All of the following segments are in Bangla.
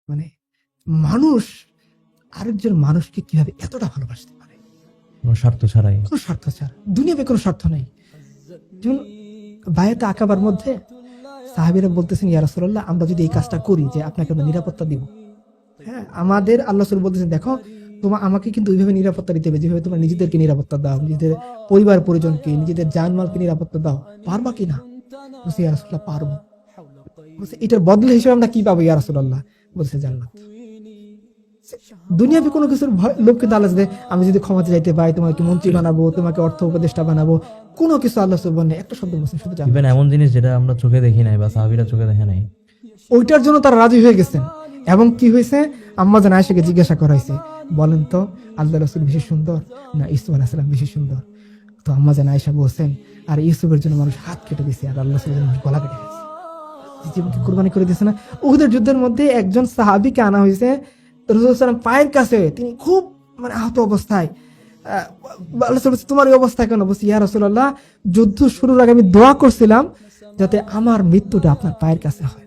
মানে মানুষ আরেকজন মানুষকে কিভাবে এতটা ভালোবাসতে পারে, কোনো স্বার্থ ছাড়াই, কোনো স্বার্থ ছাড়া, দুনিয়াতে কোনো স্বার্থ নেই। যেমন বায়াতে আকাবার মধ্যে সাহাবীরা বলতেছেন, ইয়া রাসূলুল্লাহ, আমরা যদি এই কাজটা করি যে আপনাকে আমরা নিরাপত্তা দিব, হ্যাঁ, আমাদের আল্লাহ রাসূল বলতেছেন, দেখো তোমার আমাকে কিন্তু ওইভাবে নিরাপত্তা দিতে হবে যেভাবে তোমরা নিজেদেরকে নিরাপত্তা দাও, নিজেদের পরিবার পরিজনকে, নিজেদের জানমালকে নিরাপত্তা দাও, পারবা কিনা? বলছে, ইয়া রাসূলুল্লাহ, পারবো। বলছে, এটার বদলে হিসেবে আমরা কি পাবো ইয়া রাসূলুল্লাহ? বলছে, জান্নাত। দুনিয়াতে কোনো কিছুর লোক কিন্তু আল্লাহ দেয়, আমি যদি ক্ষমতা চাইতে পাই তোমাকে মন্ত্রী বানাবো, তোমাকে অর্থ উপদেষ্টা বানাবো, কোনো কিছু আল্লাহ রাসূল বলেন একটা শব্দ বলছেন, শুধু জান্নাত। ইভেন এমন জিনিস যেটা আমরা চোখে দেখি নাই বা সাহাবীরা চোখে দেখে নাই, ওইটার জন্য তারা রাজি হয়ে গেছেন। এবং কি হয়েছে, আম্মা জান আয়েশাকে জিজ্ঞাসা করা হয়েছে, বলেন তো আল্লাহ রাসূল বেশি সুন্দর না ইউসুফ আলাইহিস সালাম বেশি সুন্দর? তো আম্মা জান আয়েশা বলছেন, আর ইউসুফের জন্য মানুষ হাত কেটে দিয়েছে, আর আল্লাহ রাসূলের জন্য মানুষ গলা কেটে দিয়েছে, জীবনকে কুরবানি করে দিয়েছে না। উহুদের যুদ্ধের মধ্যে একজন সাহাবীকে আনা হয়েছে রাসূল সাল্লাল্লাহু আলাইহি ওয়াসাল্লাম পায়ের কাছে, তিনি খুব আহত অবস্থায়। আল্লাহ রাসূল বলছে, তোমার এই অবস্থা কেন? বলছে, ইয়া রাসূলুল্লাহ, যুদ্ধ শুরুর আগে আমি দোয়া করছিলাম যাতে আমার মৃত্যুটা আপনার পায়ের কাছে হয়।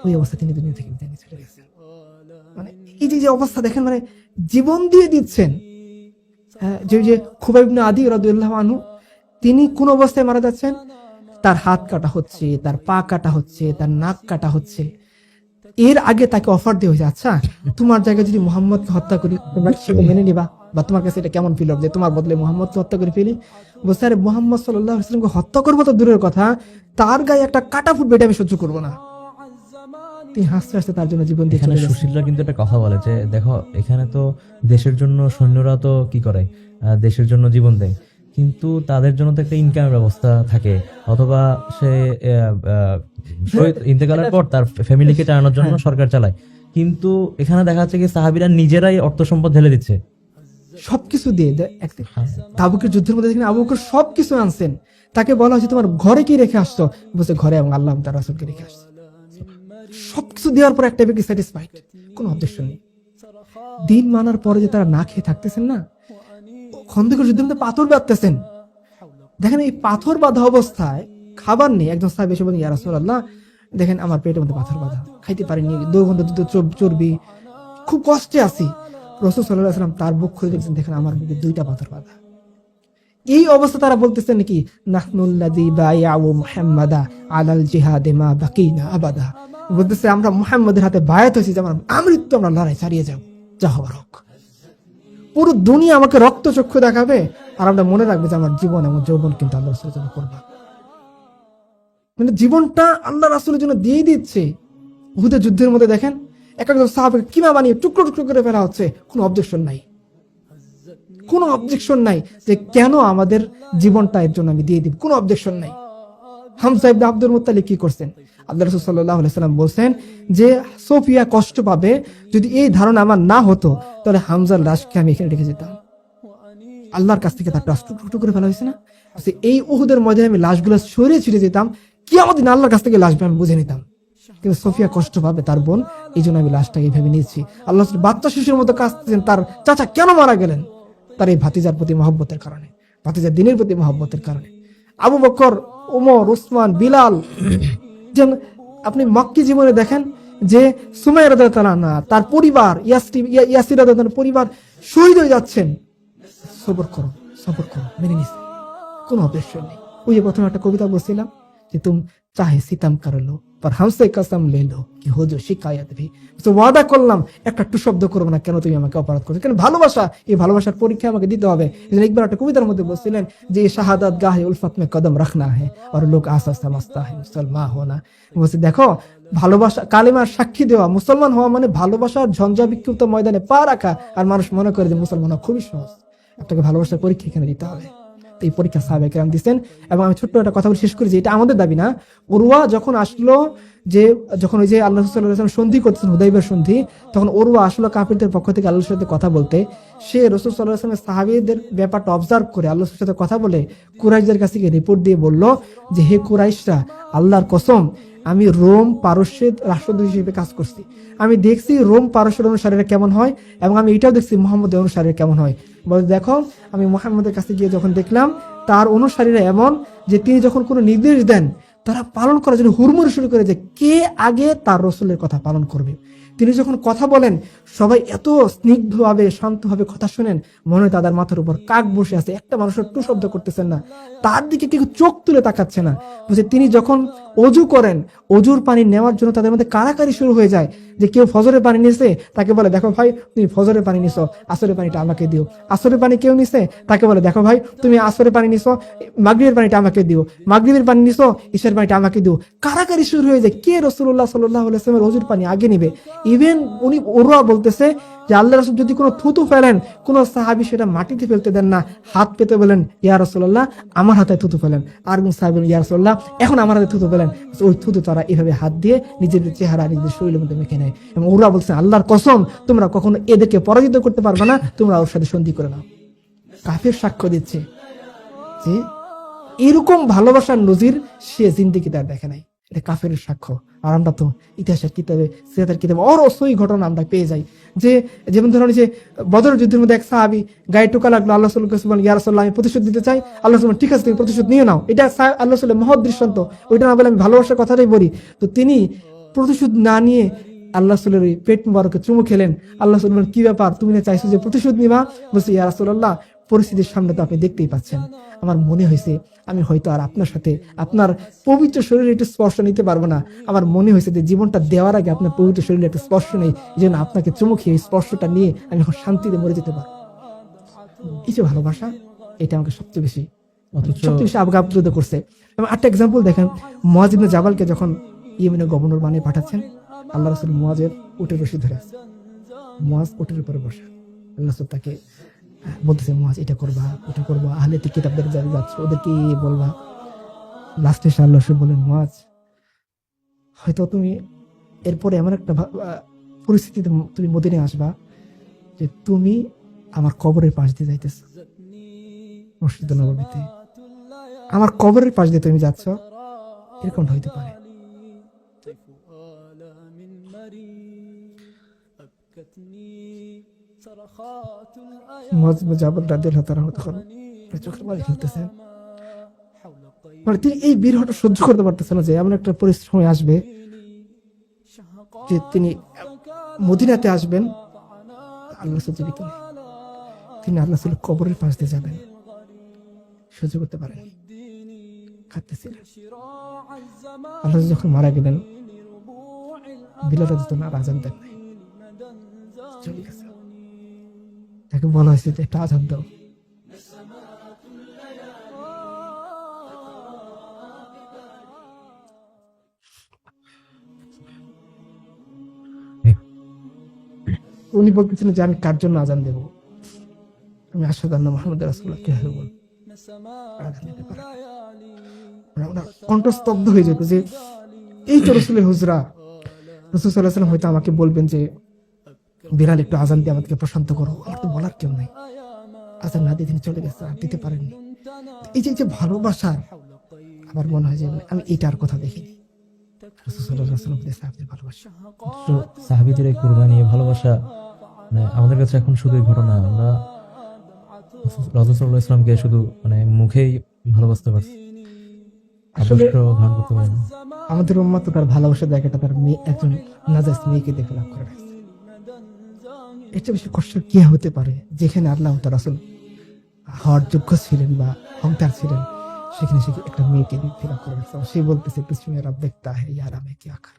ওই অবস্থা তিনি দুনিয়া থেকে বিদায় নিয়ে চলে গেছেন। মানে এই যে অবস্থা দেখেন, মানে জীবন দিয়ে দিচ্ছেন। যে খুবাইব ইবনে আদি রাদিয়াল্লাহু আনহু, তিনি কোন অবস্থায় মারা যাচ্ছেন? তার হাত কাটা হচ্ছে, তার পা কাটা হচ্ছে, তার নাক কাটা হচ্ছে। এর আগে তাকে অফার দেওয়া হয়েছে, আচ্ছা তোমার জায়গায় যদি মুহাম্মদকে হত্যা করি তোমরা সেটা মেনে নিবা, বা তোমার কাছে এটা কেমন ফিল হবে যে তোমার বদলে মুহাম্মদকে হত্যা করে ফেলি? বলছে, আরে মুহাম্মদ সাল্লাল্লাহু আলাইহি ওয়াসাল্লামকে হত্যা করবো তো দূরের কথা, তার গায়ে একটা কাটা ফুটবে এটা আমি সহ্য করবো না। তিনি হাসতে হাসতে তার জন্য জীবন দিয়ে এখানে চলে গেছেন। সুশীলরা কিন্তু একটা কথা বলে যে, দেখো এখানে তো দেশের জন্য সৈন্যরা তো কি করে, দেশের জন্য জীবন দেয়, কিন্তু তাদের জন্য তো একটা ইনকামের ব্যবস্থা থাকে, অথবা সে শহীদ ইন্তেকালের পর তার ফ্যামিলিকে চালানোর জন্য সরকার চালায়। কিন্তু এখানে দেখা যাচ্ছে কি সাহাবীরা নিজেরাই অর্থ সম্পদ ঢেলে দিচ্ছে সবকিছু দিয়ে। তাবুকের যুদ্ধের মধ্যে দেখেন আবু বকর সবকিছু আনছেন, তাকে বলা হচ্ছে তোমার ঘরে কি রেখে আসছো? বলছে, ঘরে এবং আল্লাহ তার রাসূলকে রেখে আসছে। সবকিছু দেওয়ার পর একটা ব্যক্তি স্যাটিসফাইড, কোনো অবজেকশন নেই। দিন মানার পরে যে তারা না খেয়ে থাকতেছেন না, খন্দকের যুদ্ধের মধ্যে পাথর বাঁধতেছেন, দেখেন এই পাথর বাঁধা অবস্থায় খাবার নেই। একজন সাহাবী এসে বলেন, ইয়া রাসূলুল্লাহ, দেখেন আমার পেটের মধ্যে পাথর বাঁধা, খাইতে পারিনি, 2 ঘন্টা চর্বি, খুব কষ্টে আছি। রাসূল সাল্লাল্লাহু আলাইহি ওয়াসাল্লাম তার বুক খুলে দেখছেন, দেখেন আমার বুকে 2টা পাথর বাঁধা। এই অবস্থা তারা বলতেছেন নাকি, নাহনুল্লাযী বায়াউ মুহাম্মাদা আলাল জিহাদে মা বাকিনা আবাদা, বলতেছে আমরা মুহাম্মদের হাতে বায়াত হয়েছি যে আমরা আমৃত্যু আমরা লড়াই চালিয়ে যাব, যা হওয়ার হোক। পুরো দুনিয়া আমাকে রক্ত চক্ষু দেখাবে, আর আমরা মনে রাখবে যে আমার জীবন এবং যৌবন কিন্তু আল্লাহ রাসূলের জন্য করবা। মানে জীবনটা আল্লাহ রাসূলের জন্য দিয়ে দিচ্ছে। উহুদের যুদ্ধের মধ্যে দেখেন এক একজন সাহাবাকে কিমা বানিয়ে টুকরো টুকরো করে ফেলা হচ্ছে, কোনো অবজেকশন নাই, কোনো অবজেকশন নাই যে কেন আমাদের জীবনটা এর জন্য আমি দিয়ে দিব, কোনো অবজেকশন নাই। হামজা ইবনে আব্দুল মুত্তালিব কি করছেন? আল্লাহ রাসূল সাল্লাল্লাহু আলাইহি ওয়াসাল্লাম বলেন যে সোফিয়া কষ্ট পাবে, যদি এই ধারণা আমার না হতো তাহলে হামজার লাশকে আমি এখানে রেখে যেতাম। আল্লাহর কাছ থেকে তার লাশ টুকরো করে ফেলা হয়েছে না, এই উহুদের ময়দানে আমি লাশগুলো সরিয়ে ছিঁড়ে যেতাম, কিয়ামত দিন আল্লাহর কাছ থেকে লাশ আমি বুঝে নিতাম। কিন্তু সোফিয়া কষ্ট পাবে তার বোন, এই জন্য আমি লাশটাকে এইভাবে নিয়েছি। আল্লাহ বাচ্চা শিশুর মতো কাঁদতেছেন, তার চাচা কেন মারা গেলেন? তার এই ভাতিজার প্রতি মহব্বতের কারণে, ভাতিজার দিনের প্রতি মহব্বতের কারণে। আবু বকর, ওমর, উসমান, বিলাল, যেন আপনি মক্কি জীবনে দেখেন যে সুমাইয়া রাদিয়াল্লাহু আনহা, তার পরিবার, ইয়াসির রাদিয়াল্লাহু আনহুর পরিবার শহীদ হয়ে যাচ্ছেন। সবর করো, সবর করো, মেনে নিছে, কোনো অবজেকশন নেই। ওই যে প্রথমে একটা কবিতা বলছিলাম যে তুম চাহে সিতম কর লো पर हमसे कसम ले लो कि हो जो शिकायत भी, তো ওয়াদা করলাম একটা টু শব্দ করবো না, কেন তুমি আমাকে অপরাধ করছো, কেন ভালোবাসা, এই ভালোবাসার পরীক্ষা আমাকে দিতে হবে। একবার একটা কবিতার মধ্যে বলছিলেন যে শাহাদাত গাহে উলফত মে কদম রাখনা है और लोग आसा समझता है मुसलमान होना। বলছে দেখো ভালোবাসা, কালেমার সাক্ষী দেওয়া, মুসলমান হওয়া মানে ভালোবাসার ঝঞ্ঝা বিক্ষুব্ধ ময়দানে পা রাখা, আর মানুষ মনে করে যে মুসলমান হওয়া খুবই সহজ। আপনাকে ভালোবাসার পরীক্ষা এখানে দিতে হবে। এই পরীক্ষা সাহাবায়ে কেরাম দিচ্ছেন। এবং আমি ছোট্ট একটা কথা বলে শেষ করি যে এটা আমাদের দাবি না। উরওয়া যখন আসলো, যে যখন ওই যে আল্লাহ রাসূল সাল্লাল্লাহু আলাইহি ওয়াসাল্লাম সন্ধি করতেছেন, হুদাইবিয়ার সন্ধি, তখন উরওয়া আসলো কাফিরদের পক্ষ থেকে আল্লাহর সাথে কথা বলতে। সে রাসূল সাল্লাল্লাহু আলাইহি ওয়াসাল্লামের সাহাবীদের ব্যাপারটা অবজার্ভ করে আল্লাহর সাথে কথা বলে কুরাইশদের কাছে গিয়ে রিপোর্ট দিয়ে বলল যে হে কুরাইশরা, আল্লাহর কসম আমি রোম পারস্যের রাষ্ট্রদূত হিসেবে কাজ করছি, আমি দেখছি রোম পারস্যের অনুসারীরা কেমন হয়, এবং আমি এটাও দেখছি মুহাম্মদের অনুসারীরা কেমন হয়। বলে দেখো আমি মুহাম্মদের কাছে গিয়ে যখন দেখলাম তার অনুসারীরা এমন যে তিনি যখন কোনো নির্দেশ দেন তারা পালন করার জন্য হুড়মুড়ি শুরু করে যে কে আগে তার রসুলের কথা পালন করবে। তিনি যখন কথা বলেন সবাই এত স্নিগ্ধভাবে শান্তভাবে কথা শুনেন, মনে হয় তাদের মাথার উপর কাক বসে আছে, একটা মানুষের টু শব্দ করতেছেন না, তার দিকে কেউ চোখ তুলে তাকাচ্ছে না। বুঝে তিনি যখন অজু করেন, অজুর পানি নেওয়ার জন্য তাদের মধ্যে কাড়াকাড়ি শুরু হয়ে যায়, যে কেউ ফজরের পানি নিছে তাকে বলে দেখো ভাই তুমি ফজরের পানি নিছো, আসরের পানিটা আমাকে দিও। আসরের পানি কেউ নিছে তাকে বলে দেখো ভাই তুমি আসরের পানি নিছো, মাগরিবের পানিটা আমাকে দিও। মাগরিবের পানি নিছো, ঈশার পানিটা আমাকে দিও। কাড়াকাড়ি শুরু হয়ে যায় কে রাসূলুল্লাহ সাল্লাল্লাহু আলাইহি ওয়াসাল্লামের অজুর পানি আগে নিবে। ইভেন উনি ওরা বলতেছে যে আল্লাহ রাসূল যদি কোনো থুতু ফেলেন, কোনো সাহাবী সেটা মাটিতে ফেলতে দেন না, হাত পেতে বলেন ইয়া রাসূলুল্লাহ আমার হাতে থুতু ফেলেন। আর কোন সাহাবী বলেন ইয়া রাসূলুল্লাহ এখন আমার হাতে থুতু ফেলেন। ওই থুতু তারা এভাবে হাত দিয়ে নিজেদের চেহারা নিজেদের শরীরের মধ্যে মেখে নেয়। এবং ওরা বলছে আল্লাহর কসম তোমরা কখনো এদেরকে পরাজিত করতে পারবে না, তোমরা ওর সাথে সন্ধি করে নাও। কাফের সাক্ষ্য দিচ্ছে যে এরকম ভালোবাসার নজির সে জিন্দেগিতে আর দেখে নাই। এটা কাফের সাক্ষ্য। আর আমরা তো ইতিহাসের কিতাবে, সিরাতের কিতাবে অরসই ঘটনা আমরা পেয়ে যাই, যে যেমন ধরুন যে বদর যুদ্ধের মধ্যে এক সাহাবী গায়ে টোকা লাগলো, আল্লাহ রাসূলকে বলেন ইয়া রাসূলুল্লাহ আমি প্রতিশোধ দিতে চাই। আল্লাহ রাসূল ঠিক আছে তুমি প্রতিশোধ নিয়ে নাও। এটা আল্লাহ রাসূলের মহৎ দৃষ্টান্ত, ওইটা না বলে আমি ভালোবাসার কথাটাই বলি। তো তিনি প্রতিশোধ না নিয়ে আল্লাহ রাসূলের ওই পেট মুবারকে চুমু খেলেন। আল্লাহ রাসূল বলেন কি ব্যাপার তুমি না চাইছো যে প্রতিশোধ নিবা? বলছে ইয়া রাসূলুল্লাহ পরিস্থিতির সামনে তো আপনি দেখতেই পাচ্ছেন, আমার মনে হয়েছে আমি হয়তো আর আপনার সাথে আপনার পবিত্র শরীরে একটু স্পর্শ নিতে পারবো না। আমার মনে হয়েছে যে জীবনটা দেওয়ার আগে আপনার পবিত্র শরীরে একটা স্পর্শ নেই, এই জন্য আপনাকে চুমু খেয়ে এই স্পর্শটা নিয়ে আমি এখন শান্তিতে মরে যেতে পারবো। এই যে ভালোবাসা, এটা আমাকে সবচেয়ে বেশি আবগাপ্লুত করছে। এবং একটা এক্সাম্পল দেখেন, মুয়াজ ইবনে জাবালকে যখন ইয়েমেনের গভর্নর বানিয়ে পাঠাচ্ছেন, আল্লাহ রাসূল মুয়াজের উটের রশি ধরে আছে, মুয়াজ উটের উপরে বসে, আল্লাহ রাসূল তাকে বলতেছে মুয়াজ এটা করবা ওটা করবা, আহলে কিতাবদের যারা যাচ্ছ ওদেরকে বলবা। লাস্টে আল্লাহ রাসূল বলেন মুয়াজ হয়তো তুমি এরপরে এমন একটা পরিস্থিতিতে তুমি মদিনায় আসবা যে তুমি আমার কবরের পাশ দিয়ে যাইতেছ, মসজিদে নববীতে আমার কবরের পাশ দিয়ে তুমি যাচ্ছ, এরকম হইতে পারে। মুয়াজ ইবনে জাবাল রাদিয়াল্লাহু তাআলা তখন চোখের পানি ফেলতেছেন, মানে তিনি এই বিরহটা সহ্য করতে পারতেছেন না যে এমন একটা পরিস্থিতি আসবে যে তিনি মদিনাতে আসবেন, আল্লাহ রাসূল জীবিত নেই, তিনি আল্লাহ রাসূলের কবরের পাশ দিয়ে যাবেন, সহ্য করতে পারেন, কাঁদতেছিলেন। আল্লাহ যখন মারা গেলেন বিলাল রাদিয়াল্লাহু তাআলা আযান দেন নাই, চলে গেছে। তাকে বলা হয়েছে যে একটা আযান দাও। উনি বলতেছিলেন যে আমি কার জন্য আযান দেব, আমি আশহাদু আন্না মুহাম্মাদুর রাসূলুল্লাহ কিভাবে বলবো, ওনার কণ্ঠ স্তব্ধ হয়ে যেত যে এই তো রাসূলের হুজরা, রাসূল সাল্লাল্লাহু আলাইহি ওয়াসাল্লাম হয়তো আমাকে বলবেন যে বিলাল একটু আযান দিয়ে আমাদেরকে প্রশান্ত করো, আমার তো বলার কেউ নাই। আযান না দিয়ে তিনি চলে গেছে, আর দিতে পারেননি। এই যে ভালোবাসার, আমার মনে হয় যে আমি এইটার কথা দেখিনি রাসূল সাল্লাল্লাহু আলাইহি ওয়াসাল্লাম সাহাবীদের ভালোবাসা। তো সাহাবীদের এই কুরবানি ভালোবাসা মানে আমাদের কাছে এখন শুধুই ঘটনা, আমরা রাসূল সাল্লাল্লাহু আলাইহি ওয়াসাল্লামকে শুধু মানে মুখেই ভালোবাসতে পারছি, আসলে ধারণ করতে পারি না। আমাদের উম্মাহ তো তার ভালোবাসার জায়গাটা তার মেয়ে, একজন নাজাস মেয়েকে দেখে লাভ করে রাখছে। এটা বেশি কষ্ট কি হতে পারে, যেখানে আল্লাহ তার রাসূল হওয়ার যোগ্য ছিলেন বা হকদার ছিলেন, সেখানে সে একটা মেয়েকে দেখে লাভ করে রাখছে। সে বলতেছে তুসমি রব দেখতা হে ইয়ার আমি কি আকার,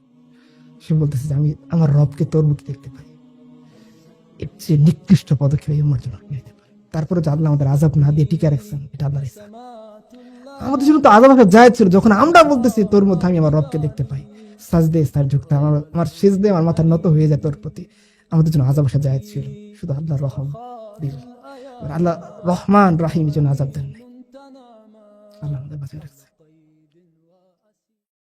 সে বলতেছে যে আমি আমার রবকে তোর মুখে দেখতে পাই। এর চেয়ে নিকৃষ্ট পদক্ষেপ এই উম্মার জন্য নিতে পারে। তারপরে যে আল্লাহ আমাদের আযাব না দিয়ে টিকে রাখছেন, এটা আল্লাহর ইচ্ছা। আমাদের জন্য তো আযাব আসা জায়েজ ছিল, যখন আমরা বলতেছি তোর মধ্যে আমি আমার রবকে দেখতে পাই, সাজদে তার ঝুঁকতে আমার সিজদে আমার মাথা নত হয়ে যায় তোর প্রতি, আমাদের জন্য আযাব আসা জায়েজ ছিল। শুধু আল্লাহর রহম দিল, আল্লাহ রহমান রাহিম জন্য আযাব দেন নাই। আল্লাহ আমাদের বাঁচিয়ে রাখছে।